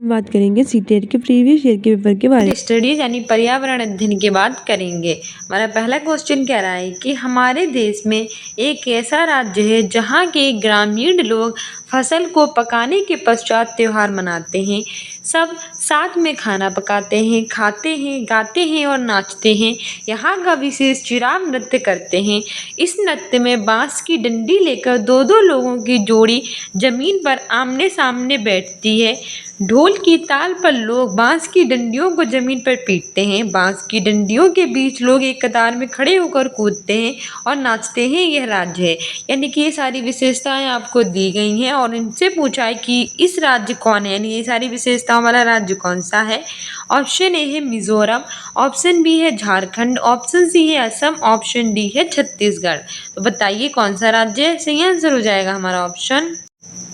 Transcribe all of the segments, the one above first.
बात करेंगे सीटेट के प्रीवियस ईयर के पेपर के बारे में। स्टडीज यानी पर्यावरण अध्ययन की बात करेंगे। हमारा पहला क्वेश्चन कह रहा है कि हमारे देश में एक ऐसा राज्य है जहाँ के ग्रामीण लोग फसल को पकाने के पश्चात त्योहार मनाते हैं। सब साथ में खाना पकाते हैं, खाते हैं, गाते हैं और नाचते हैं। यहाँ का विशेष चिराग नृत्य करते हैं। इस नृत्य में बांस की डंडी लेकर दो दो लोगों की जोड़ी जमीन पर आमने सामने बैठती है। ढोल की ताल पर लोग बांस की डंडियों को जमीन पर पीटते हैं। बांस की डंडियों के बीच लोग एक कतार में खड़े होकर कूदते हैं और नाचते हैं। यह राज्य है। यानी कि ये सारी विशेषताएं आपको दी गई हैं और इनसे पूछा है कि इस राज्य कौन है, यानी ये सारी विशेषताओं वाला राज्य कौन सा है। ऑप्शन ए है मिजोरम, ऑप्शन बी है झारखंड, ऑप्शन सी है असम, ऑप्शन डी है छत्तीसगढ़। तो बताइए कौन सा राज्य है। सही आंसर हो जाएगा हमारा ऑप्शन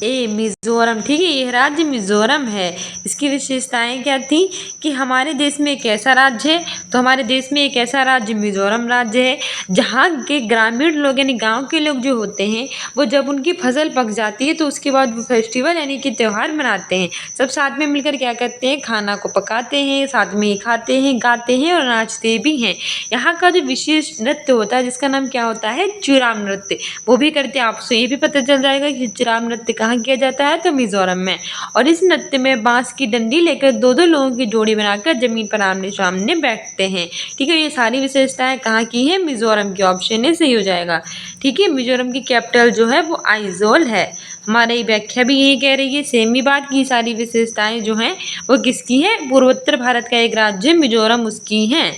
ए मिजोरम। ठीक है, यह राज्य मिजोरम है। इसकी विशेषताएं क्या थी कि हमारे देश में एक ऐसा राज्य है, तो हमारे देश में एक ऐसा राज्य मिजोरम राज्य है जहाँ के ग्रामीण लोग यानी गांव के लोग जो होते हैं वो जब उनकी फसल पक जाती है तो उसके बाद वो फेस्टिवल यानी कि त्यौहार मनाते हैं। सब साथ में मिलकर क्या करते हैं, खाना को पकाते हैं, साथ में खाते हैं, गाते हैं और नाचते भी हैं। यहाँ का जो विशेष नृत्य होता है जिसका नाम क्या होता है, चुराम नृत्य, वो भी करते हैं। आपसे ये भी पता चल जाएगा कि चुराम नृत्य कहाँ किया जाता है, तो मिजोरम में। और इस नृत्य में बांस की डंडी लेकर दो दो लोगों की जोड़ी बनाकर जमीन पर आमने सामने बैठते हैं। ठीक है, ये सारी विशेषताएं कहाँ की है, मिजोरम की। ऑप्शन ए सही हो जाएगा। ठीक है, मिजोरम की कैपिटल जो है वो आइजोल है। हमारी व्याख्या भी यही कह रही है, सेम ही बात की। सारी विशेषताएं जो हैं वो किसकी है, पूर्वोत्तर भारत का एक राज्य मिजोरम उसकी है।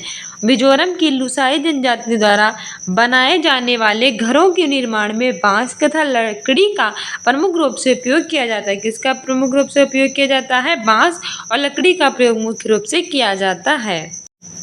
मिजोरम की लुसाई जनजाति द्वारा बनाए जाने वाले घरों के निर्माण में बांस तथा लकड़ी का प्रमुख रूप से उपयोग किया जाता है। किसका प्रमुख रूप से उपयोग किया जाता है, बांस और लकड़ी का प्रयोग मुख्य रूप से किया जाता है।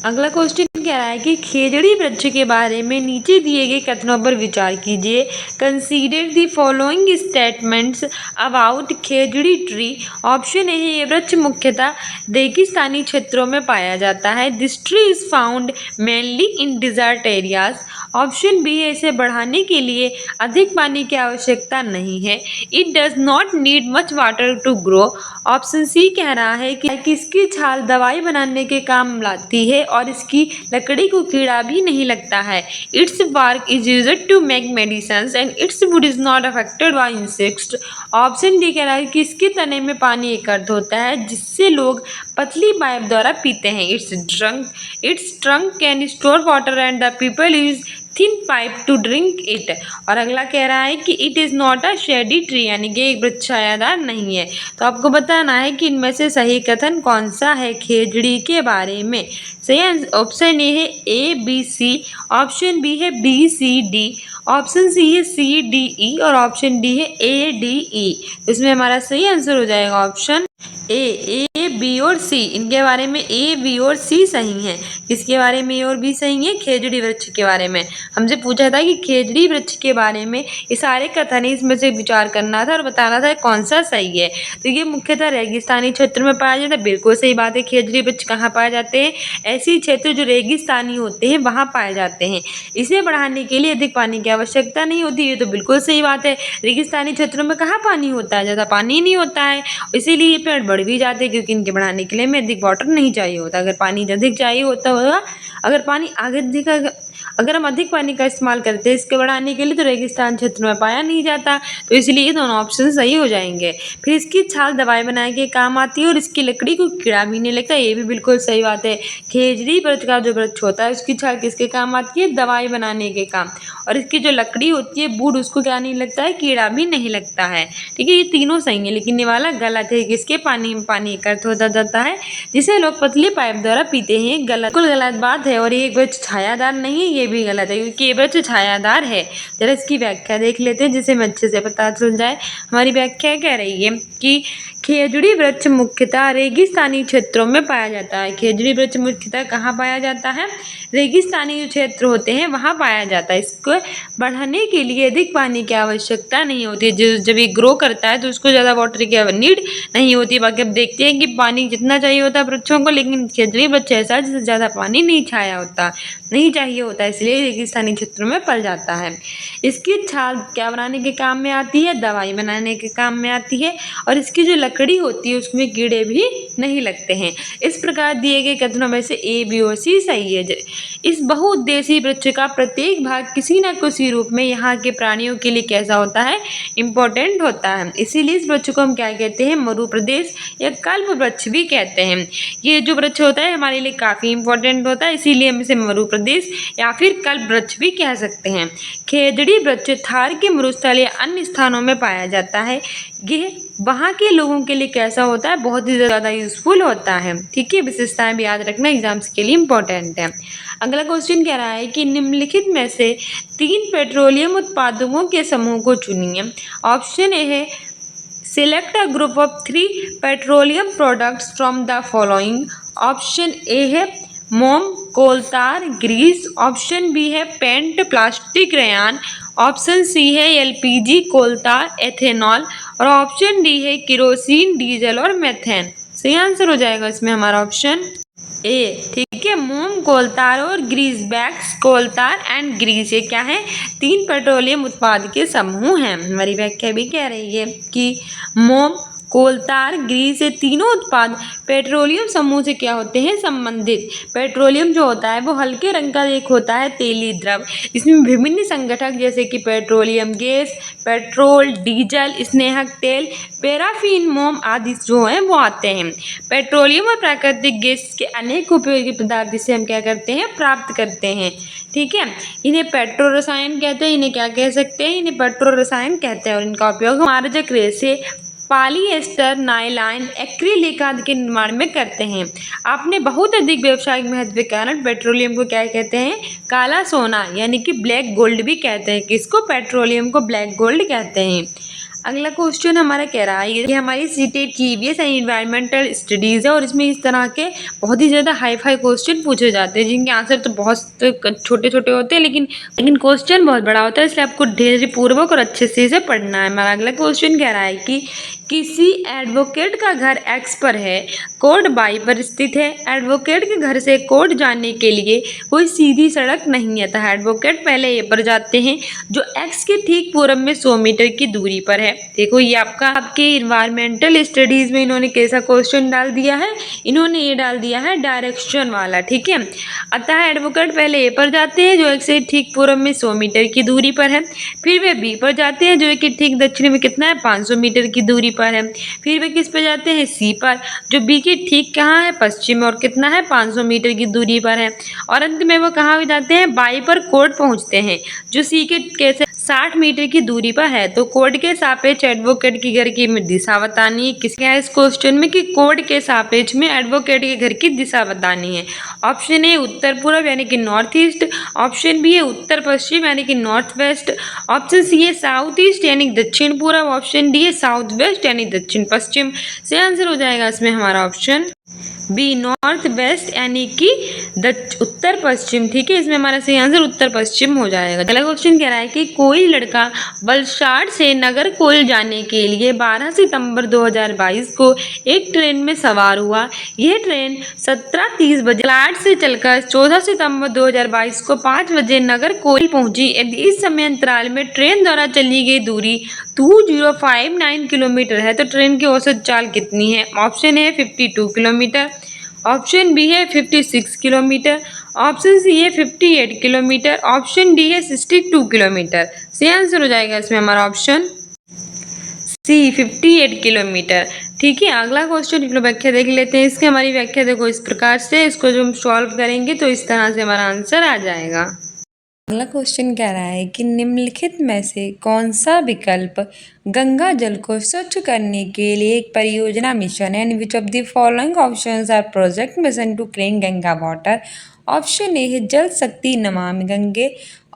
अगला क्वेश्चन कह रहा है कि खेजड़ी वृक्ष के बारे में नीचे दिए गए कथनों पर विचार कीजिए। Consider the following statements about khejri tree. Option A है, ये वृक्ष मुख्यतः रेगिस्तानी क्षेत्रों में पाया जाता है। This tree is found mainly in desert areas. Option B है, इसे बढ़ाने के लिए अधिक पानी की आवश्यकता नहीं है। It does not need much water to grow. Option C कह रहा है कि इसकी छाल दवाई बनाने के काम लाती है और इसकी लकड़ी को कीड़ा भी नहीं लगता है। Its bark is used to make medicines and its wood is not affected by insects. Option D कह रहा है कि इसके तने में पानी एकत्र होता है जिससे लोग पतली पाइप द्वारा पीते हैं। Its trunk can store water and the people use thin pipe to drink it. और अगला कह रहा है कि it is not a shady tree, यानी कि एक वृक्ष छायादार नहीं है। तो आपको बताना है कि इनमें से सही कथन कौन सा है खेजड़ी के बारे में। सही ऑप्शन ए है A B C, option B है B C D, option C है सी डी ई और ऑप्शन डी है ए डी ई। इसमें हमारा सही आंसर हो जाएगा ऑप्शन ए बी और सी। इनके बारे में ए बी और सी सही हैं। किसके बारे में ए और बी सही है, खेजड़ी वृक्ष के बारे में। हमसे पूछा था कि खेजड़ी वृक्ष के बारे में ये सारे कथन है, इसमें से विचार करना था और बताना था कौन सा सही है। तो ये मुख्यतः रेगिस्तानी क्षेत्र में पाया जाता है, बिल्कुल सही बात है। खेजड़ी वृक्ष कहाँ पाए जाते हैं, ऐसे क्षेत्र जो रेगिस्तानी होते हैं वहाँ पाए जाते हैं। इसे बढ़ाने के लिए अधिक पानी की आवश्यकता नहीं होती, ये तो बिल्कुल सही बात है। रेगिस्तानी क्षेत्रों में कहाँ पानी होता है, ज़्यादा पानी नहीं होता है, इसीलिए ये पेड़ बढ़ भी जाते हैं क्योंकि इनके बढ़ाने के लिए हमें अधिक वाटर नहीं चाहिए होता। अगर पानी अधिक चाहिए होता होगा, अगर हम अधिक पानी का इस्तेमाल करते हैं इसके बढ़ाने के लिए तो रेगिस्तान क्षेत्र में पाया नहीं जाता। तो इसलिए ये दोनों ऑप्शन सही हो जाएंगे। फिर इसकी छाल दवाई बनाने के काम आती है और इसकी लकड़ी को कीड़ा भी नहीं लगता, ये भी बिल्कुल सही बात है। खेजड़ी वृक्ष का जो वृक्ष होता है उसकी छाल किसके काम आती है, दवाई बनाने के काम। और इसकी जो लकड़ी होती है बूढ़, उसको क्या नहीं लगता है, कीड़ा भी नहीं लगता है। ठीक है, ये तीनों सही है, लेकिन ये वाला गलत है। किसके पानी में पानी एकत्र होता जाता है जिसे लोग पतली पाइप द्वारा पीते हैं, बिल्कुल गलत बात है। और ये वृक्ष छायादार नहीं है, ये भी गलत है क्योंकि ये वृक्ष छायादार है। जरा इसकी व्याख्या देख लेते हैं जिसे हमें अच्छे से पता चल जाए। हमारी व्याख्या कह रही है कि खेजड़ी वृक्ष मुख्यतः रेगिस्तानी क्षेत्रों में पाया जाता है। खेजड़ी वृक्ष मुख्यतः कहाँ पाया जाता है, रेगिस्तानी जो क्षेत्र होते हैं वहाँ पाया जाता है। इसको बढ़ाने के लिए अधिक पानी की आवश्यकता नहीं होती। जब ये ग्रो करता है तो उसको ज़्यादा वाटर की नीड नहीं होती। बाकी अब देखते हैं कि पानी जितना चाहिए होता है वृक्षों को, लेकिन खेजड़ी वृक्ष ऐसा जिससे ज़्यादा पानी नहीं चाहिए होता। होता है, इसलिए रेगिस्तानी क्षेत्रों में पल जाता है। इसकी छाल क्या बनाने के काम में आती है? दवाई बनाने के काम में आती है। और इसकी जो लकड़ी होती है उसमें कीड़े भी नहीं लगते हैं। इस प्रकार दिए गए कथनों में से ए, बी और सी सही है। इस बहुउद्देशीय वृक्ष का प्रत्येक भाग किसी न किसी रूप में यहाँ के प्राणियों के लिए कैसा होता है? इम्पोर्टेंट होता है। इसीलिए इस वृक्ष को हम क्या कहते हैं? मरु प्रदेश या कल्प वृक्ष भी कहते हैं। ये जो वृक्ष होता है हमारे लिए काफ़ी इंपॉर्टेंट होता है, इसीलिए हम इसे मरु प्रदेश या फिर कल्प वृक्ष भी कह सकते हैं। खेजड़ी वृक्ष थार के मरुस्थल या अन्य स्थानों में पाया जाता है। यह वहाँ के लोगों के लिए कैसा होता है? बहुत ही ज़्यादा यूजफुल होता है। ठीक है, विशेषताएं भी याद रखना एग्जाम्स के लिए इम्पोर्टेंट है। अगला क्वेश्चन कह रहा है कि निम्नलिखित में से 3 पेट्रोलियम उत्पादकों के समूह को चुनिए। ऑप्शन ए है select a group of 3 petroleum products from the following. Option A है मोम, कोलतार, ग्रीस। ऑप्शन बी है paint, plastic, rayon. Option C है एलपीजी, कोलतार, एथेनॉल। और ऑप्शन डी है किरोसिन, डीजल और मेथेन। सही आंसर हो जाएगा इसमें हमारा ऑप्शन ए। ठीक है, मोम, कोलतार और ग्रीस। बैक्स, कोलतार एंड ग्रीस ये क्या है? 3 पेट्रोलियम उत्पाद के समूह हैं। हमारी व्याख्या भी कह रही है कि मोम, कोलतार, ग्रीस ये तीनों उत्पाद पेट्रोलियम समूह से क्या होते हैं? संबंधित। पेट्रोलियम जो होता है वो हल्के रंग का एक होता है तेली द्रव। इसमें विभिन्न संगठक जैसे कि पेट्रोलियम गैस, पेट्रोल, डीजल, स्नेहक तेल, पैराफिन, मोम आदि जो हैं वो आते हैं। पेट्रोलियम और प्राकृतिक गैस के अनेक उपयोगी पदार्थ जिसे हम क्या करते हैं? प्राप्त करते हैं। ठीक है, इन्हें पेट्रो रसायन कहते हैं। इन्हें क्या कह सकते हैं? इन्हें पेट्रो रसायन कहते हैं। और इनका उपयोग हम मार्जक रेशे, पॉलीएस्टर, नायलॉन, एक्रिलिक आदि के निर्माण में करते हैं। आपने बहुत अधिक व्यावसायिक महत्व के कारण पेट्रोलियम को क्या कहते हैं? काला सोना यानी कि ब्लैक गोल्ड भी कहते हैं। किसको? पेट्रोलियम को ब्लैक गोल्ड कहते हैं। अगला क्वेश्चन हमारा कह रहा है ये हमारी सीटेट की ईवीएस एनवायरमेंटल स्टडीज़ है और इसमें इस तरह के बहुत ही ज़्यादा हाई फाई क्वेश्चन पूछे जाते हैं जिनके आंसर तो बहुत छोटे छोटे होते हैं लेकिन क्वेश्चन बहुत बड़ा होता है, इसलिए आपको धैर्यपूर्वक और अच्छे से इसे पढ़ना है। हमारा अगला क्वेश्चन कह रहा है कि किसी एडवोकेट का घर एक्स पर है, कोर्ट वाई पर स्थित है। एडवोकेट के घर से कोर्ट जाने के लिए कोई सीधी सड़क नहीं है, तो एडवोकेट पहले ए पर जाते हैं जो एक्स के ठीक पूरब में 100 मीटर की दूरी पर है। देखो ये आपके इन्वायरमेंटल स्टडीज में इन्होंने कैसा क्वेश्चन डाल दिया है? इन्होंने ये डाल दिया है डायरेक्शन वाला। ठीक है, अतः एडवोकेट पहले ए पर जाते हैं जो एक्स से ठीक पूरब में 100 मीटर की दूरी पर है। फिर वे बी पर जाते हैं जो कि ठीक दक्षिण में कितना है? 500 मीटर की दूरी पर है। फिर वे किस पे जाते हैं? सी पर, जो बी के ठीक कहाँ है? पश्चिम और कितना है? 500 मीटर की दूरी पर है। और अंत में वो कहाँ भी जाते हैं? बाई पर कोर्ट पहुंचते हैं जो सी के कैसे 60 मीटर की दूरी पर है। तो कोर्ट के सापेक्ष एडवोकेट की घर की दिशा बतानी है। किसके है इस क्वेश्चन में कि कोर्ट के सापेक्ष में एडवोकेट के घर की दिशा बतानी है। ऑप्शन ए उत्तर पूर्व यानी कि नॉर्थ ईस्ट। ऑप्शन बी है उत्तर पश्चिम यानी कि नॉर्थ वेस्ट। ऑप्शन सी है साउथ ईस्ट यानी दक्षिण पूर्व। ऑप्शन डी है साउथ वेस्ट यानी दक्षिण पश्चिम। से आंसर हो जाएगा इसमें हमारा ऑप्शन बी नॉर्थ वेस्ट यानी कि उत्तर पश्चिम। ठीक है, इसमें हमारा सही आंसर उत्तर पश्चिम हो जाएगा। अगला क्वेश्चन कह रहा है कि कोई लड़का वलसाड से नागरकोइल जाने के लिए 12 सितंबर 2022 को एक ट्रेन में सवार हुआ। यह ट्रेन 17:30 बजे वलसाड से चलकर 14 सितंबर 2022 को 5 बजे नागरकोइल पहुंची। यदि इस समय अंतराल में ट्रेन द्वारा चली गई दूरी 2059 किलोमीटर है तो ट्रेन की औसत चाल कितनी है? ऑप्शन है 52 किलोमीटर। ऑप्शन बी है 56 किलोमीटर। ऑप्शन सी है 58 किलोमीटर। ऑप्शन डी है 62 किलोमीटर। सही आंसर हो जाएगा इसमें हमारा ऑप्शन सी 58 किलोमीटर। ठीक है, अगला क्वेश्चन की व्याख्या देख लेते हैं। इसकी हमारी व्याख्या देखो इस प्रकार से, इसको जो हम सॉल्व करेंगे तो इस तरह से हमारा आंसर आ जाएगा। अगला क्वेश्चन कह रहा है कि निम्नलिखित में से कौन सा विकल्प गंगा जल को स्वच्छ करने के लिए एक परियोजना मिशन है? Which of the following options are project mission to clean Ganga water? Option A है जल शक्ति नमामि गंगे।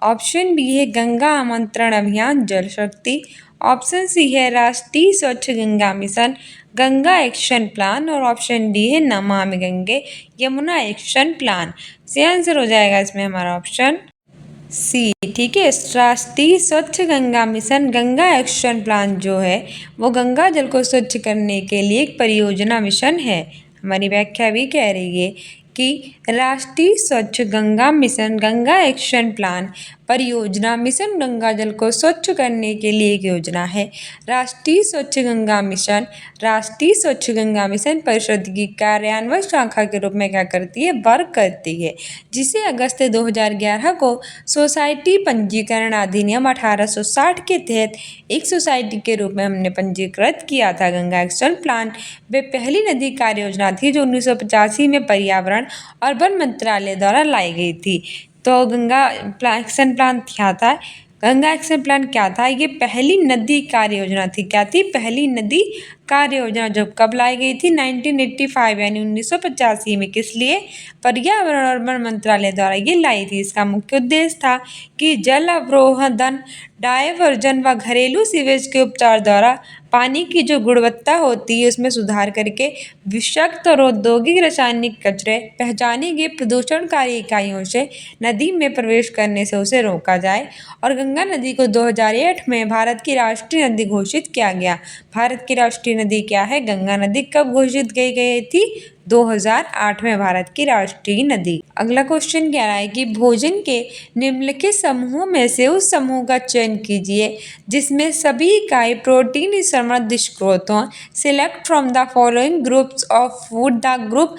ऑप्शन बी है गंगा आमंत्रण अभियान जल शक्ति। ऑप्शन सी है राष्ट्रीय स्वच्छ Ganga mission Ganga action plan. और ऑप्शन डी है नमामि गंगे यमुना एक्शन प्लान। से आंसर हो जाएगा इसमें हमारा ऑप्शन सी। ठीक है, राष्ट्रीय स्वच्छ Ganga mission Ganga action plan जो है वो गंगा जल को स्वच्छ करने के लिए एक परियोजना मिशन है। हमारी व्याख्या भी कह रही है कि राष्ट्रीय स्वच्छ Ganga mission Ganga action plan परियोजना मिशन गंगा जल को स्वच्छ करने के लिए एक योजना है। राष्ट्रीय स्वच्छ गंगा मिशन परिषद की कार्यान्वयन शाखा के रूप में क्या करती है, वर्क करती है, जिसे अगस्त 2011 को सोसाइटी पंजीकरण अधिनियम 1860 के तहत एक सोसाइटी के रूप में हमने पंजीकृत किया था। गंगा एक्शन प्लान वे पहली नदी कार्य योजना थी जो 1985 में पर्यावरण और वन मंत्रालय द्वारा लाई गई थी। तो गंगा एक्शन प्लान क्या था? गंगा एक्शन प्लान क्या था? ये पहली नदी कार्य योजना थी। क्या थी? पहली नदी कार्य योजना। जब कब लाई गई थी? 1985 यानी 1985 में। किस लिए? पर्यावरण और वन मंत्रालय द्वारा ये लाई थी। इसका मुख्य उद्देश्य था कि जल अवरोधन, डायवर्जन व घरेलू सीवेज के उपचार द्वारा पानी की जो गुणवत्ता होती है उसमें सुधार करके विषाक्त और औद्योगिक रासायनिक कचरे पहचानी गई प्रदूषणकारी इकाइयों से नदी में प्रवेश करने से उसे रोका जाए और गंगा नदी को 2008 में भारत की राष्ट्रीय नदी घोषित किया गया। भारत की राष्ट्रीय नदी क्या है? गंगा नदी। कब घोषित की गई थी? 2008 में भारत की राष्ट्रीय नदी। अगला क्वेश्चन कह रहा है कि भोजन के निम्नलिखित समूहों में से उस समूह का चयन कीजिए जिसमें सभी इकाई प्रोटीन समृद्ध स्रोत हों। Select from the following groups of food the group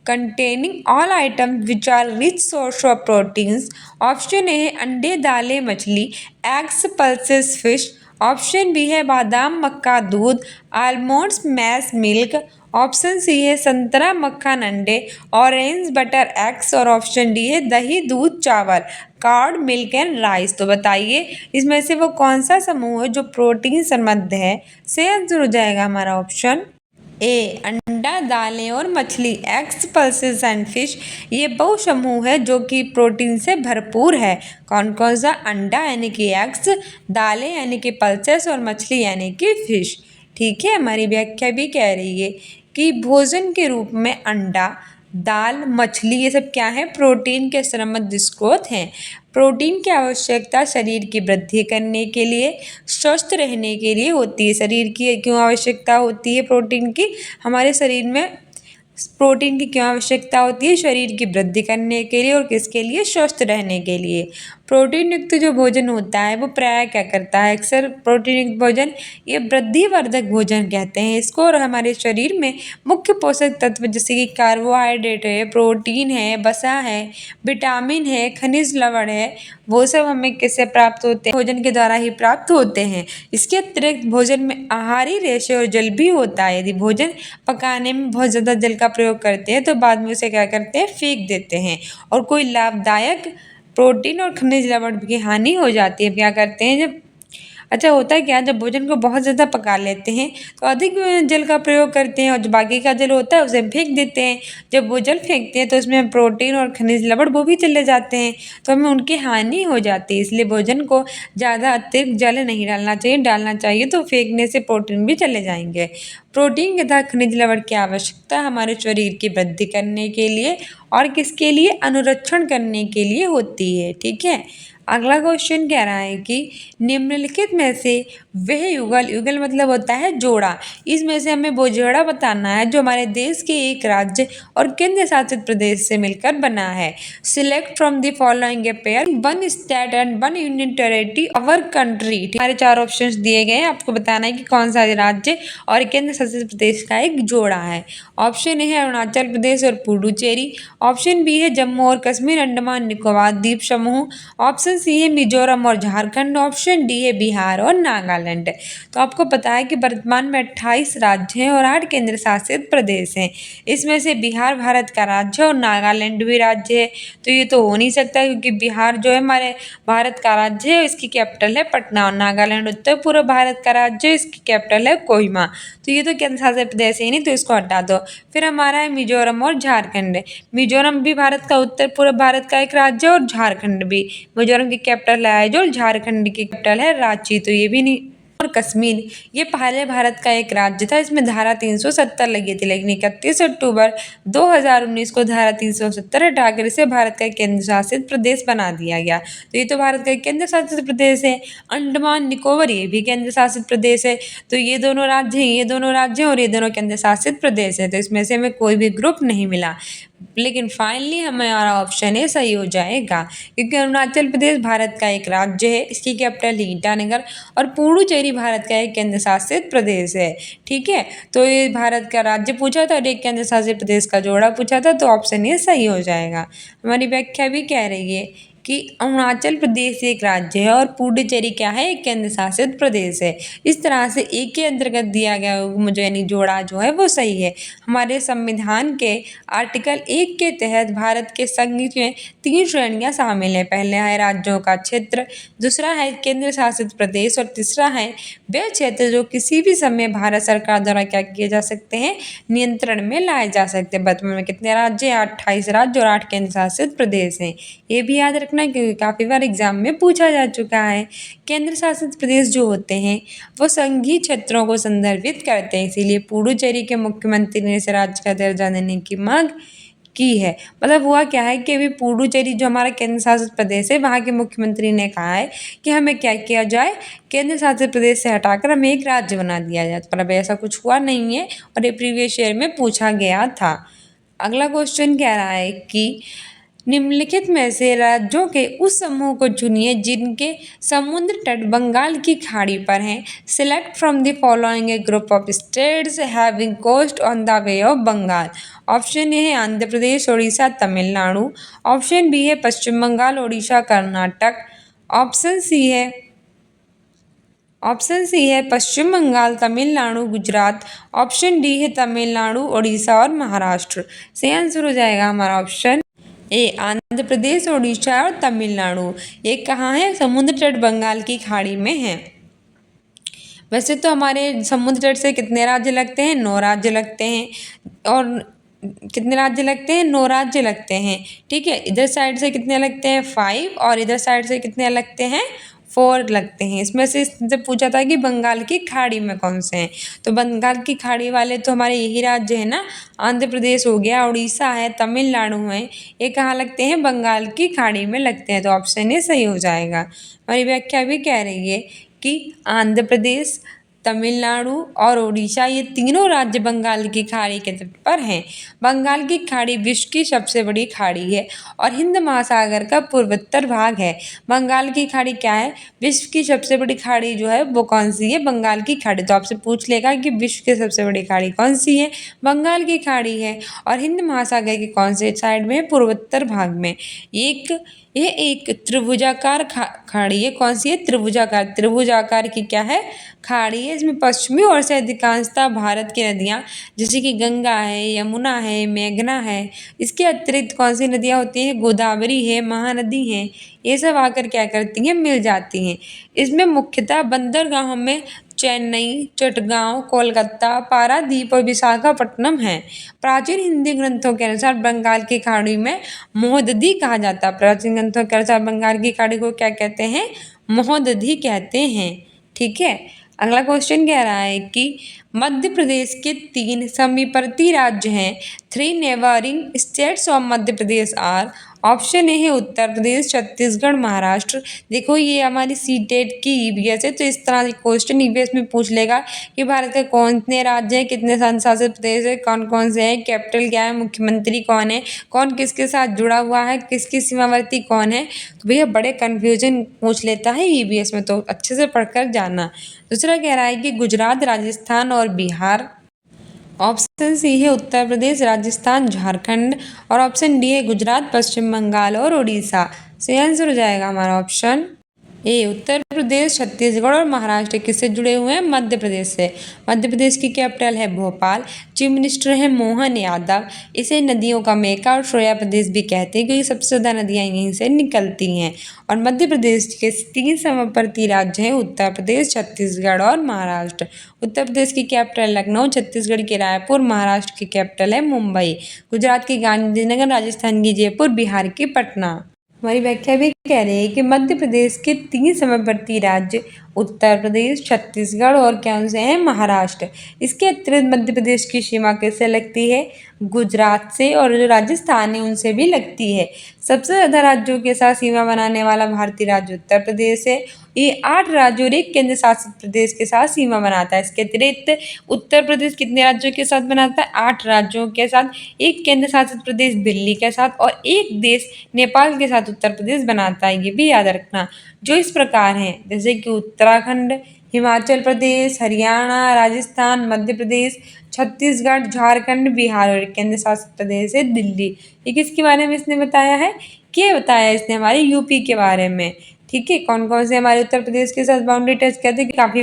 containing all items which are rich source of proteins। Option A है अंडे, दालें, मछली, eggs, pulses, fish. Option B है बादाम, मक्का, दूध, almonds, maize, milk. Option C है संतरा, मक्खन, अंडे, ऑरेंज, बटर, एग्स। और ऑप्शन डी है दही, दूध, चावल, कार्ड, मिल्क एंड राइस। तो बताइए इसमें से वो कौन सा समूह है जो प्रोटीन समृद्ध है? से आंसर हो जाएगा हमारा ऑप्शन ए अंडा, दालें और मछली। एग्स, पल्सेस एंड फिश ये बहु समूह है जो कि प्रोटीन से भरपूर है। कौन कौन सा? अंडा यानी कि एग्स, दालें यानी कि पल्सेस और मछली यानी कि फिश। ठीक है, हमारी व्याख्या भी कह रही है कि भोजन के रूप में अंडा, दाल, मछली ये सब क्या है? प्रोटीन के समृद्ध स्रोत हैं। प्रोटीन की आवश्यकता शरीर की वृद्धि करने के लिए, स्वस्थ रहने के लिए होती है। शरीर की क्यों आवश्यकता होती है प्रोटीन की? हमारे शरीर में प्रोटीन की क्यों आवश्यकता होती है? शरीर की वृद्धि करने के लिए और किसके लिए? स्वस्थ रहने के लिए। प्रोटीन युक्त जो भोजन होता है वो प्रायः क्या करता है? अक्सर प्रोटीन युक्त भोजन ये वृद्धिवर्धक भोजन कहते हैं इसको। और हमारे शरीर में मुख्य पोषक तत्व जैसे कि कार्बोहाइड्रेट है, प्रोटीन है, वसा है, विटामिन है, खनिज लवण है, वो सब हमें किससे प्राप्त होते हैं? भोजन के द्वारा ही प्राप्त होते हैं। इसके अतिरिक्त भोजन में आहारी रेशे और जल भी होता है। यदि भोजन पकाने में बहुत ज़्यादा जल का प्रयोग करते हैं तो बाद में उसे क्या करते हैं? फेंक देते हैं। और कोई लाभदायक प्रोटीन और खनिज लवण की हानि हो जाती है। क्या करते हैं जब अच्छा होता है क्या, जब भोजन को बहुत ज़्यादा पका लेते हैं तो अधिक जल का प्रयोग करते हैं और जो बाकी का जल होता है उसे फेंक देते हैं। जब वो जल फेंकते हैं तो उसमें प्रोटीन और खनिज लवण वो भी चले जाते हैं तो हमें उनकी हानि हो जाती है। इसलिए भोजन को ज़्यादा अतिरिक्त जल नहीं डालना चाहिए। डालना चाहिए तो फेंकने से प्रोटीन भी चले जाएंगे। प्रोटीन तथा खनिज लवण की आवश्यकता हमारे शरीर की वृद्धि करने के लिए और किसके लिए? अनुरक्षण करने के लिए होती है। ठीक है, अगला क्वेश्चन कह रहा है कि निम्नलिखित में से वह युगल मतलब होता है जोड़ा, इसमें से हमें वो जोड़ा बताना है जो हमारे देश के एक राज्य और केंद्र शासित प्रदेश से मिलकर बना है। Select from the following a pair, one state and one union territory our country. हमारे 4 ऑप्शंस दिए गए हैं, आपको बताना है कि कौन सा राज्य और केंद्र शासित प्रदेश का एक जोड़ा है। ऑप्शन ए है अरुणाचल प्रदेश और पुडुचेरी। ऑप्शन बी है जम्मू और कश्मीर, अंडमान निकोबार द्वीप समूह। ऑप्शन सी है मिजोरम और झारखंड। ऑप्शन डी है बिहार और नागालैंड। तो आपको पता है कि वर्तमान में 28 राज्य हैं और 8 केंद्र शासित प्रदेश हैं। इसमें से बिहार भारत का राज्य और नागालैंड भी राज्य है। तो ये तो हो नहीं सकता क्योंकि बिहार जो है हमारे भारत का राज्य है, इसकी कैपिटल है पटना। और नागालैंड उत्तर पूर्व भारत का राज्य है, इसकी कैपिटल है कोहिमा। तो ये तो केंद्र शासित प्रदेश है नहीं, तो इसको हटा दो। फिर हमारा है मिजोरम और झारखंड। मिजोरम भी भारत का उत्तर पूर्व भारत का एक राज्य और झारखंड भी। मिजोरम की कैपिटल है आइजोल, झारखंड की कैपिटल है रांची। तो ये भी नहीं। और कश्मीर ये पहले भारत का एक राज्य था। इसमें धारा 370 लगी थी, लेकिन 31 अक्टूबर 2019 को धारा 370 हटाकर इसे भारत का केंद्र शासित प्रदेश बना दिया गया। तो ये तो भारत का केंद्र शासित प्रदेश है। अंडमान निकोबार ये भी केंद्र शासित प्रदेश है। तो ये दोनों राज्य हैं, ये दोनों राज्य हैं और ये दोनों केंद्र शासित प्रदेश है। तो इसमें से हमें कोई भी ग्रुप नहीं मिला। लेकिन फाइनली हमारा ऑप्शन ए सही हो जाएगा, क्योंकि अरुणाचल प्रदेश भारत का एक राज्य है, इसकी कैपिटल है ईटानगर, और पुडुचेरी भारत का एक केंद्र शासित प्रदेश है। ठीक है, तो ये भारत का राज्य पूछा था और एक केंद्र शासित प्रदेश का जोड़ा पूछा था, तो ऑप्शन ए सही हो जाएगा। हमारी व्याख्या भी कह रही है कि अरुणाचल प्रदेश एक राज्य है और पुडुचेरी क्या है, एक केंद्र शासित प्रदेश है। इस तरह से एक के अंतर्गत दिया गया मुझे यानी जोड़ा जो है वो सही है। हमारे संविधान के आर्टिकल 1 के तहत भारत के संघ में 3 श्रेणियां शामिल है। पहला है राज्यों का क्षेत्र, दूसरा है केंद्र शासित प्रदेश और तीसरा है वे क्षेत्र जो किसी भी समय भारत सरकार द्वारा क्या किए जा सकते हैं, नियंत्रण में लाए जा सकते हैं। वर्तमान में कितने राज्य हैं? 28 राज्य और 8 केंद्र शासित प्रदेश हैं। ये भी याद रखना क्योंकि काफ़ी बार एग्जाम में पूछा जा चुका है। केंद्र शासित प्रदेश जो होते हैं वो संघीय क्षेत्रों को संदर्भित करते हैं, इसीलिए पुडुचेरी के मुख्यमंत्री ने इस राज्य का दर्जा देने की मांग की है। मतलब हुआ क्या है कि अभी पुडुचेरी जो हमारा केंद्र शासित प्रदेश है, वहाँ के मुख्यमंत्री ने कहा है कि हमें क्या किया जाए, केंद्र शासित प्रदेश से हटाकर हमें एक राज्य बना दिया जाए। पर अब ऐसा कुछ हुआ नहीं है और ये प्रीवियस ईयर में पूछा गया था। अगला क्वेश्चन कह रहा है कि निम्नलिखित में से राज्यों के उस समूह को चुनिए जिनके समुद्र तट बंगाल की खाड़ी पर हैं। Select from the following a group of states having coast on the bay of Bengal. Option A है आंध्र प्रदेश, उड़ीसा, तमिलनाडु। ऑप्शन बी है पश्चिम बंगाल, उड़ीसा, कर्नाटक। ऑप्शन सी है पश्चिम बंगाल, तमिलनाडु, गुजरात। ऑप्शन डी है तमिलनाडु, उड़ीसा और महाराष्ट्र। सही आंसर हो जाएगा हमारा ऑप्शन ए आंध्र प्रदेश, उड़ीसा और तमिलनाडु। ये कहाँ है? समुद्र तट बंगाल की खाड़ी में है। वैसे तो हमारे समुद्र तट से कितने राज्य लगते हैं? 9 राज्य लगते हैं। और कितने राज्य लगते हैं? 9 राज्य लगते हैं। ठीक है, इधर साइड से कितने लगते हैं? 5 और इधर साइड से कितने लगते हैं? 4 लगते हैं। इसमें से इससे पूछा था कि बंगाल की खाड़ी में कौन से हैं, तो बंगाल की खाड़ी वाले तो हमारे यही राज्य है ना, आंध्र प्रदेश हो गया, उड़ीसा है, तमिलनाडु है। ये कहाँ लगते हैं? बंगाल की खाड़ी में लगते हैं, तो ऑप्शन ए सही हो जाएगा। हमारी व्याख्या भी कह रही है कि आंध्र प्रदेश, तमिलनाडु और उड़ीसा ये तीनों राज्य बंगाल की खाड़ी के तट पर हैं। बंगाल की खाड़ी विश्व की सबसे बड़ी खाड़ी है और हिंद महासागर का पूर्वोत्तर भाग है। बंगाल की खाड़ी क्या है? विश्व की सबसे बड़ी खाड़ी जो है वो कौन सी है? बंगाल की खाड़ी। तो आपसे पूछ लेगा कि विश्व की सबसे बड़ी खाड़ी कौन सी है? बंगाल की खाड़ी है। और हिंद महासागर की कौन से साइड में है? पूर्वोत्तर भाग में। ये एक त्रिभुजाकार खाड़ी है। कौन सी है? त्रिभुजाकार। त्रिभुजाकार की क्या है? खाड़ी है। इसमें पश्चिमी ओर से अधिकांशतः भारत की नदियाँ जैसे कि गंगा है, यमुना है, मेघना है। इसके अतिरिक्त कौन सी नदियाँ होती हैं? गोदावरी है, महानदी है। ये सब आकर क्या करती हैं? मिल जाती हैं। इसमें मुख्यतः बंदरगाहों में चेन्नई, चटगांव, कोलकाता, पारादीप और विशाखापट्टनम है। प्राचीन हिंदी ग्रंथों के अनुसार बंगाल की खाड़ी में महोदधि कहा जाता है। प्राचीन ग्रंथों के अनुसार बंगाल की खाड़ी को क्या कहते हैं? महोदधि कहते हैं। ठीक है, अगला क्वेश्चन कह रहा है कि मध्य प्रदेश के 3 समीपवर्ती राज्य हैं। 3 neighbouring states of Madhya Pradesh are. Option A है उत्तर प्रदेश, छत्तीसगढ़, महाराष्ट्र। देखो ये हमारी सीटेट की ईवीएस है, तो इस तरह के क्वेश्चन ईवीएस में पूछ लेगा कि भारत के कौन से राज्य हैं, कितने संशासित प्रदेश है, कौन कौन से हैं, कैपिटल क्या है, मुख्यमंत्री कौन है, कौन किसके साथ जुड़ा हुआ है, किसकी सीमावर्ती कौन है। तो भैया बड़े कन्फ्यूजन पूछ लेता है ईवीएस में, तो अच्छे से पढ़कर जाना। दूसरा कह रहा है कि गुजरात, राजस्थान और बिहार। ऑप्शन सी है उत्तर प्रदेश, राजस्थान, झारखंड। और ऑप्शन डी है गुजरात, पश्चिम बंगाल और उड़ीसा। सही आंसर हो जाएगा हमारा ऑप्शन ए उत्तर प्रदेश, छत्तीसगढ़ और महाराष्ट्र किससे जुड़े हुए हैं? मध्य प्रदेश से। मध्य प्रदेश की कैपिटल है भोपाल। चीफ मिनिस्टर है मोहन यादव। इसे नदियों का मेका और श्रेया प्रदेश भी कहते हैं क्योंकि सबसे ज़्यादा नदियाँ यहीं से निकलती हैं। और मध्य प्रदेश के 3 समीपवर्ती राज्य हैं उत्तर प्रदेश, छत्तीसगढ़ और महाराष्ट्र। उत्तर प्रदेश की कैपिटल लखनऊ, छत्तीसगढ़ की रायपुर, महाराष्ट्र की कैपिटल है मुंबई, गुजरात की गांधीनगर, राजस्थान की जयपुर, बिहार की पटना। हमारी व्याख्या भी कह रही है कि मध्य प्रदेश के 3 समीपवर्ती राज्य उत्तर प्रदेश, छत्तीसगढ़ और कौन से हैं? महाराष्ट्र। इसके अतिरिक्त मध्य प्रदेश की सीमा किससे लगती है? गुजरात से, और जो राजस्थान है उनसे भी लगती है। सबसे ज़्यादा राज्यों के साथ सीमा बनाने वाला भारतीय राज्य उत्तर प्रदेश है। ये 8 राज्यों और एक केंद्र शासित प्रदेश के साथ सीमा बनाता है। इसके अतिरिक्त उत्तर प्रदेश कितने राज्यों के साथ बनाता है? 8 राज्यों के साथ, एक केंद्र शासित प्रदेश दिल्ली के साथ और एक देश नेपाल के साथ उत्तर प्रदेश बनाता है। ये भी याद रखना। जो इस प्रकार हैं, जैसे कि उत्तराखंड, हिमाचल प्रदेश, हरियाणा, राजस्थान, मध्य प्रदेश, छत्तीसगढ़, झारखंड, बिहार और केंद्र शासित प्रदेश है दिल्ली। ये किसके बारे में इसने बताया है? क्या बताया इसने? हमारे यूपी के बारे में। ठीक है, कौन कौन से हमारे उत्तर प्रदेश के साथ बाउंड्री टच करते हैं? काफी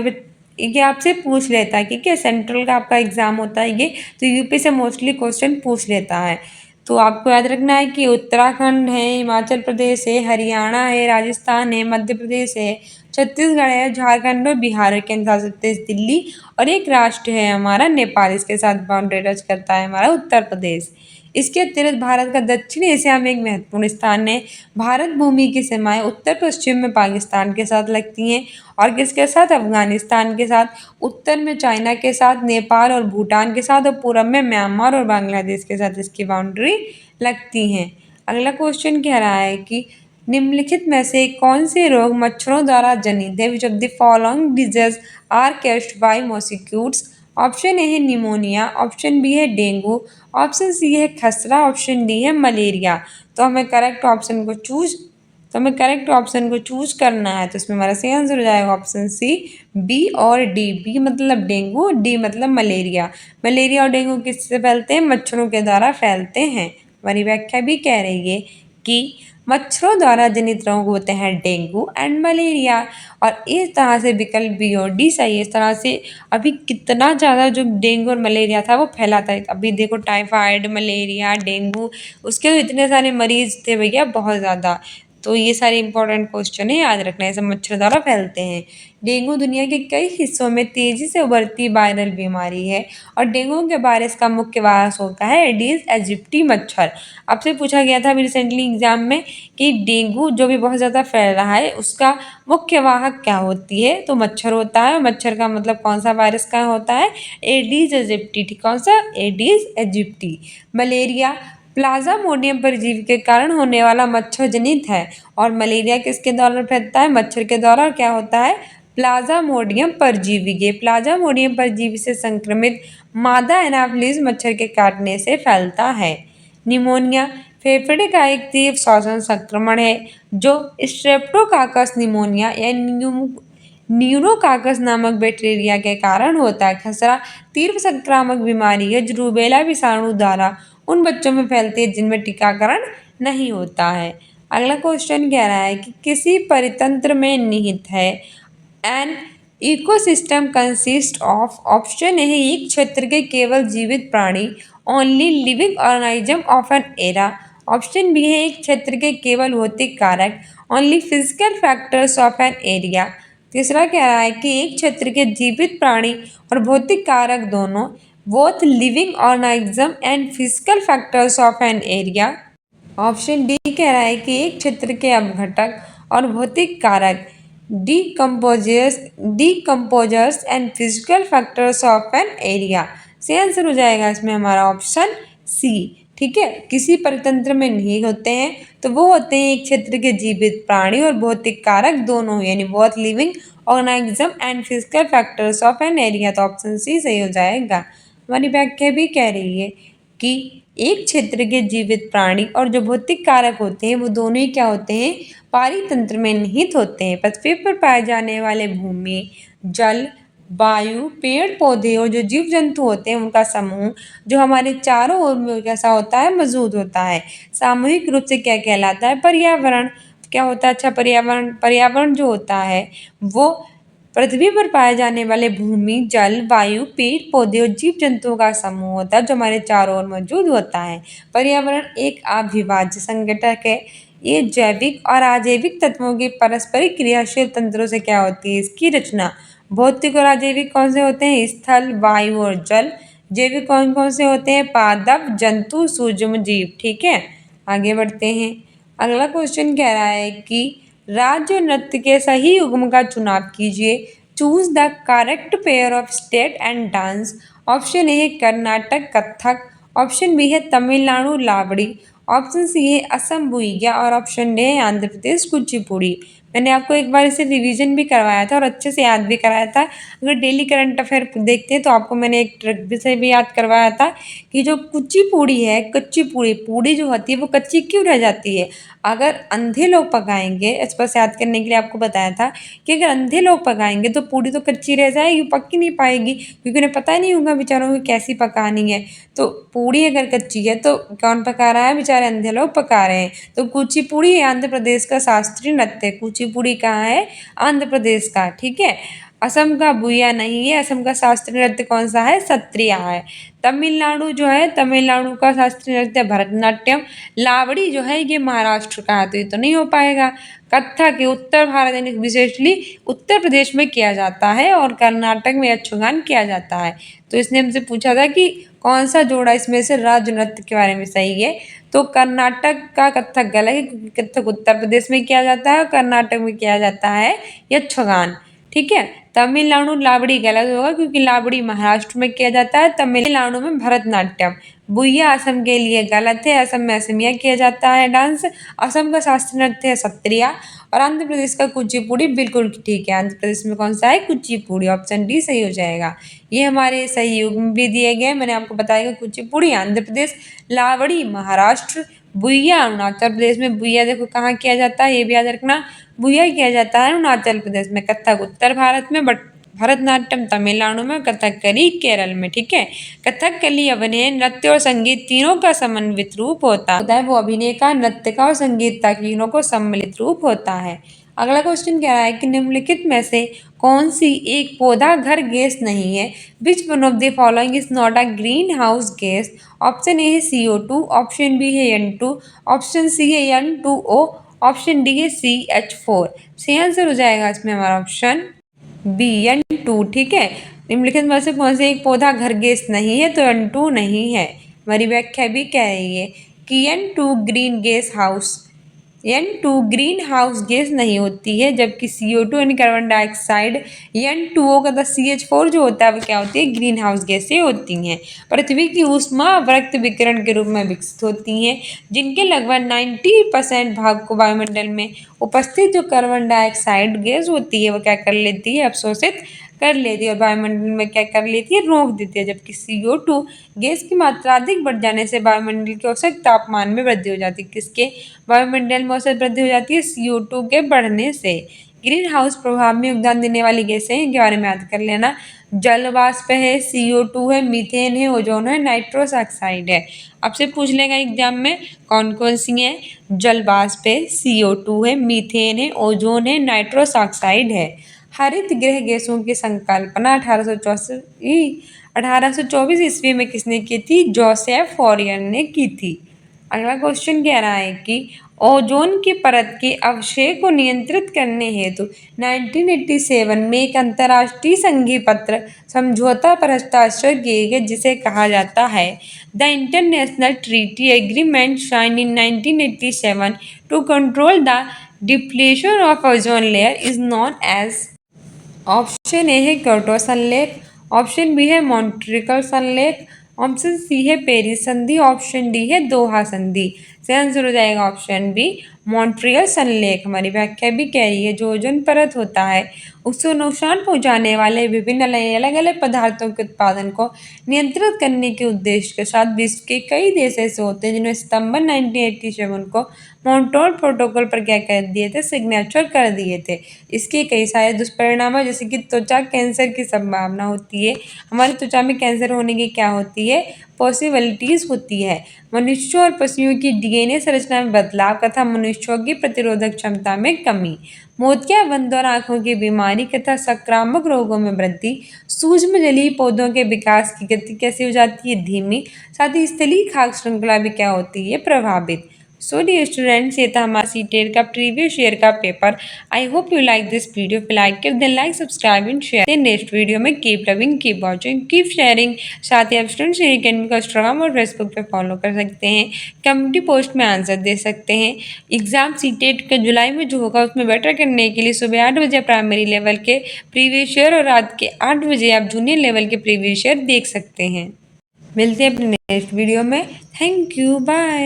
ये आपसे पूछ लेता है। ठीक है, सेंट्रल का आपका एग्जाम होता है ये, तो यूपी से मोस्टली क्वेश्चन पूछ लेता है। तो आपको याद रखना है कि उत्तराखंड है, हिमाचल प्रदेश है, हरियाणा है, राजस्थान है, मध्य प्रदेश है, छत्तीसगढ़ है, झारखंड और बिहार है, केंद्र शासित प्रदेश दिल्ली और एक राष्ट्र है हमारा नेपाल, इसके साथ बाउंड्री टच करता है हमारा उत्तर प्रदेश। इसके अतिरिक्त भारत का दक्षिण एशिया में एक महत्वपूर्ण स्थान है। भारत भूमि की सीमाएं उत्तर पश्चिम में पाकिस्तान के साथ लगती हैं और किसके साथ? अफगानिस्तान के साथ, उत्तर में चाइना के साथ, नेपाल और भूटान के साथ और पूर्व में म्यांमार और बांग्लादेश के साथ इसकी बाउंड्री लगती हैं। अगला क्वेश्चन कह रहा है कि निम्नलिखित में से कौन से रोग मच्छरों द्वारा जनित है? Which of the following disease are catched by mosquitoes? Option A है निमोनिया, ऑप्शन बी है डेंगू, ऑप्शन सी है खसरा, ऑप्शन डी है मलेरिया। तो हमें करेक्ट ऑप्शन को चूज करना है। तो इसमें हमारा सही आंसर हो जाएगा ऑप्शन सी, बी और डी। बी मतलब डेंगू, डी मतलब मलेरिया। मलेरिया और डेंगू किससे फैलते हैं? मच्छरों के द्वारा फैलते हैं। हमारी व्याख्या भी कह रही है कि मच्छरों द्वारा जनित रोग होते हैं डेंगू एंड मलेरिया। और इस तरह से विकल्प बी और डी सही है। इस तरह से अभी कितना ज़्यादा जो डेंगू और मलेरिया था वो फैला था। अभी देखो टाइफाइड, मलेरिया, डेंगू, उसके तो इतने सारे मरीज थे भैया, बहुत ज़्यादा। तो ये सारे इंपॉर्टेंट क्वेश्चन है, याद रखना है। सब मच्छर द्वारा फैलते हैं। डेंगू दुनिया के कई हिस्सों में तेजी से उभरती वायरल बीमारी है और डेंगू के वायरस का मुख्य वाहक होता है एडीज एजिप्टी मच्छर। आपसे पूछा गया था अभी रिसेंटली एग्जाम में कि डेंगू जो भी बहुत ज़्यादा फैल रहा है उसका मुख्य वाहक क्या होती है? तो मच्छर होता है। मच्छर का मतलब कौन सा वायरस का होता है? Aedes aegypti. ठीक, कौन सा? Aedes aegypti. मलेरिया प्लाज्मोडियम परजीवी के कारण होने वाला मच्छर जनित है और मलेरिया किसके द्वारा फैलता है? मच्छर के द्वारा। क्या होता है? प्लाज्मोडियम परजीवी। ये प्लाज्मोडियम परजीवी से संक्रमित मादा एनाफिलिस मच्छर के काटने से फैलता है। निमोनिया फेफड़े का एक तीव्र श्वसन संक्रमण है जो स्ट्रेप्टोकाकस निमोनिया या न्यूरोकाकस नामक बैक्टीरिया के कारण होता है। खसरा तीव्र संक्रामक बीमारी है जो रूबेला विषाणु द्वारा उन बच्चों में फैलती है जिनमें टीकाकरण नहीं होता है। अगला क्वेश्चन कह रहा है कि किसी परितंत्र में निहित है। An ecosystem consist of, option है एक क्षेत्र के केवल जीवित प्राणी, only living organism of an area, option B है एक क्षेत्र के केवल भौतिक कारक, only physical factors of an area. तीसरा कह रहा है कि एक क्षेत्र के जीवित प्राणी और भौतिक कारक दोनों, both living organism and physical factors of an area. Option D कह रहा है कि एक क्षेत्र के अपघटक और भौतिक कारक, decomposers and physical factors of an area. सही आंसर हो जाएगा इसमें हमारा ऑप्शन सी। ठीक है, किसी परितंत्र में नहीं होते हैं तो वो होते हैं एक क्षेत्र के जीवित प्राणी और भौतिक कारक दोनों, यानी both living organism and physical factors of an area. तो ऑप्शन सी सही हो जाएगा। हमारी व्याख्या भी कह रही है कि एक क्षेत्र के जीवित प्राणी और जो भौतिक कारक होते हैं वो दोनों ही क्या होते हैं? पारितंत्र में निहित होते हैं। पृथ्वी पर पाए जाने वाले भूमि, जल, वायु, पेड़ पौधे और जो जीव जंतु होते हैं उनका समूह जो हमारे चारों ओर में कैसा होता है? मौजूद होता है। सामूहिक रूप से क्या कहलाता है? पर्यावरण। क्या होता है? अच्छा, पर्यावरण जो होता है वो पृथ्वी पर पाए जाने वाले भूमि, जल, वायु, पेड़ पौधे और जीव जंतुओं का समूह होता है जो हमारे चारों ओर मौजूद होता है। पर्यावरण एक अविभाज्य संगठक है। ये जैविक और अजैविक तत्वों की पारस्परिक क्रियाशील तंत्रों से क्या होती है? इसकी रचना। भौतिक और अजैविक कौन से होते हैं? स्थल, वायु और जल। जैविक कौन कौन से होते हैं? पादप, जंतु, सूक्ष्म जीव। ठीक है, आगे बढ़ते हैं। अगला क्वेश्चन कह रहा है कि राज्य नृत्य के सही युग्म का चुनाव कीजिए। Choose the correct pair of state and dance. Option A है कर्नाटक कथक, ऑप्शन बी है तमिलनाडु लावड़ी, ऑप्शन सी है असम भुइया और ऑप्शन डी है आंध्र प्रदेश कुचिपुड़ी। मैंने आपको एक बार इसे रिवीजन भी करवाया था और अच्छे से याद भी कराया था। अगर डेली करंट अफेयर देखते हैं तो आपको मैंने एक ट्रिक से भी याद करवाया था कि जो कुचिपुड़ी है, कच्ची पूड़ी जो होती है वो कच्ची क्यों रह जाती है। अगर अंधे लोग पकाएंगे, इस पर याद करने के लिए आपको बताया था कि अगर अंधे लोग पकाएंगे तो पूड़ी तो कच्ची रह जाएगी, पक ही नहीं पाएगी, क्योंकि उन्हें पता ही नहीं होगा बेचारों को कैसी पकानी है। तो पूड़ी अगर कच्ची है तो कौन पका रहा है, बेचारे अंधे लोग पका रहे हैं। तो कुचिपुड़ी आंध्र प्रदेश का शास्त्रीय नृत्य है। कुचिपुड़ी कहाँ है, आंध्र प्रदेश का, ठीक है। असम का बुया नहीं है, असम का शास्त्रीय नृत्य कौन सा है, सत्रिया है। तमिलनाडु जो है, तमिलनाडु का शास्त्रीय नृत्य भरतनाट्यम। लावड़ी जो है ये महाराष्ट्र का है, तो ये तो नहीं हो पाएगा। कथक उत्तर भारत यानी विशेषली उत्तर प्रदेश में किया जाता है और कर्नाटक में यक्षगान किया जाता है। तो इसने हमसे पूछा था कि कौन सा जोड़ा इसमें से राज्य नृत्य के बारे में सही है, तो कर्नाटक का कथक गलत है, क्योंकि कथक उत्तर प्रदेश में किया जाता है और कर्नाटक में किया जाता है यक्षगान, ठीक है। तमिलनाडु लावड़ी गलत होगा, क्योंकि लावड़ी महाराष्ट्र में किया जाता है, तमिलनाडु में भरतनाट्यम। बुइया असम के लिए गलत है, असम में असमिया किया जाता है डांस। असम का शास्त्रीय नृत्य है सत्रिया और आंध्र प्रदेश का कुचिपुड़ी बिल्कुल ठीक है। आंध्र प्रदेश में कौन सा है, कुचिपुड़ी, ऑप्शन डी सही हो जाएगा। ये हमारे सही युग में भी दिए गए, मैंने आपको बताया कुचिपुड़ी आंध्र प्रदेश, लावड़ी महाराष्ट्र, बुइया अरुणाचल प्रदेश में। बुइया देखो कहाँ किया जाता है, ये भी याद रखना, बुइया किया जाता है अरुणाचल प्रदेश में। कथक उत्तर भारत में, बट भरतनाट्यम तमिलनाडु में, कथकली केरल में, ठीक है। कथकली अभिनय, नृत्य और संगीत तीनों का समन्वित रूप होता है। वो अभिनय का, नृत्य का और संगीत का तीनों को सम्मिलित रूप होता है। अगला क्वेश्चन कह रहा है कि निम्नलिखित में से कौन सी एक पौधा घर गैस नहीं है। Which one of the following is not a green house gas. Option A है CO2, ऑप्शन बी है N2, ऑप्शन सी है N2O, ऑप्शन डी है CH4। सही आंसर हो जाएगा इसमें हमारा ऑप्शन बी N2, ठीक है। निम्नलिखित में से कौन से एक पौधा घर गैस नहीं है, तो N2 नहीं है। हमारी व्याख्या भी कह रही है कि N2 green gas house, N2 green house gas नहीं होती है, जबकि CO2 यानी कार्बन डाइऑक्साइड, N2O का CH4 जो होता है वो क्या होती है, ग्रीन हाउस गैसें होती हैं। पृथ्वी की ऊष्मा वृत्त विकिरण के रूप में विकसित होती हैं, जिनके लगभग 90% भाग को वायुमंडल में उपस्थित जो कार्बन डाइऑक्साइड गैस होती है वो क्या कर लेती है, अवशोषित कर लेती है और वायुमंडल में क्या कर लेती है, रोक देती है। जबकि CO2 गैस की मात्रा अधिक बढ़ जाने से वायुमंडल के औसत तापमान में वृद्धि हो जाती है। किसके, वायुमंडल में औसत वृद्धि हो जाती है CO2 के बढ़ने से। ग्रीन हाउस प्रभाव में योगदान देने वाली गैसें हैं, इनके बारे में याद कर लेना। जल वाष्प है, CO2 है, मीथेन है, ओजोन है, नाइट्रस ऑक्साइड है। आपसे पूछ लेगा एग्जाम में कौन कौन सी हैं, जल वाष्प है, CO2 है, मीथेन है, ओजोन है, नाइट्रस ऑक्साइड है। हरित गृह गैसों की संकल्पना 1824 ईस्वी में किसने की थी, जोसेफ फॉरियर ने की थी। अगला क्वेश्चन कह रहा है कि ओजोन की परत के अवक्षय को नियंत्रित करने हेतु 1987 में एक अंतर्राष्ट्रीय संघीय पत्र समझौता पर हस्ताक्षर किए गए, जिसे कहा जाता है the international treaty agreement sign in 1987 to control the depletion of ozone layer is known as. Option A है क्योटो संलेख, ऑप्शन बी है मॉन्ट्रियल संलेख, ऑप्शन सी है पेरिस संधि, ऑप्शन डी है दोहा संधि। सही आंसर हो जाएगा ऑप्शन बी मॉन्ट्रियल संलेख। हमारी व्याख्या भी कह रही है जो ओजोन परत होता है उसको नुकसान पहुंचाने वाले विभिन्न अलग अलग पदार्थों के उत्पादन को नियंत्रित करने के उद्देश्य के साथ विश्व के कई देश ऐसे होते हैं जिन्होंने सितंबर 1987 को मॉन्ट्रियल प्रोटोकॉल पर क्या कर दिए थे, सिग्नेचर कर दिए थे। इसके कई सारे दुष्परिणाम है, जैसे कि त्वचा कैंसर की संभावना होती है। हमारी त्वचा में कैंसर होने की क्या होती है, पॉसिबिलिटीज होती है। मनुष्यों और पशुओं की DNA संरचना में बदलाव तथा मनुष्यों की प्रतिरोधक क्षमता में कमी, मोतियाबिंद और आंखों की बीमारी तथा संक्रामक रोगों में वृद्धि, सूक्ष्म जलीय पौधों के विकास की गति कैसी हो जाती है, धीमी, साथ ही स्थलीय खाद्य श्रृंखला भी क्या होती है, प्रभावित। सो डियर स्टूडेंट्स, ये था हमारा सीटेट का प्रीवियस ईयर का paper. I hope you like this video. If like it then like, subscribe and share. Next video में keep loving, keep watching, keep sharing. साथ ही आप स्टूडेंट्स अकेडमी को इंस्टाग्राम और फेसबुक पे फॉलो कर सकते हैं। कम्युनिटी पोस्ट में आंसर दे सकते हैं। एग्जाम सीटेट का जुलाई में जो होगा उसमें बेटर करने के लिए सुबह 8 बजे प्राइमरी लेवल के प्रीवियस ईयर और रात के 8 बजे आप जूनियर लेवल के प्रीवियस ईयर देख सकते हैं। मिलते हैं अपने नेक्स्ट वीडियो में। Thank you, bye.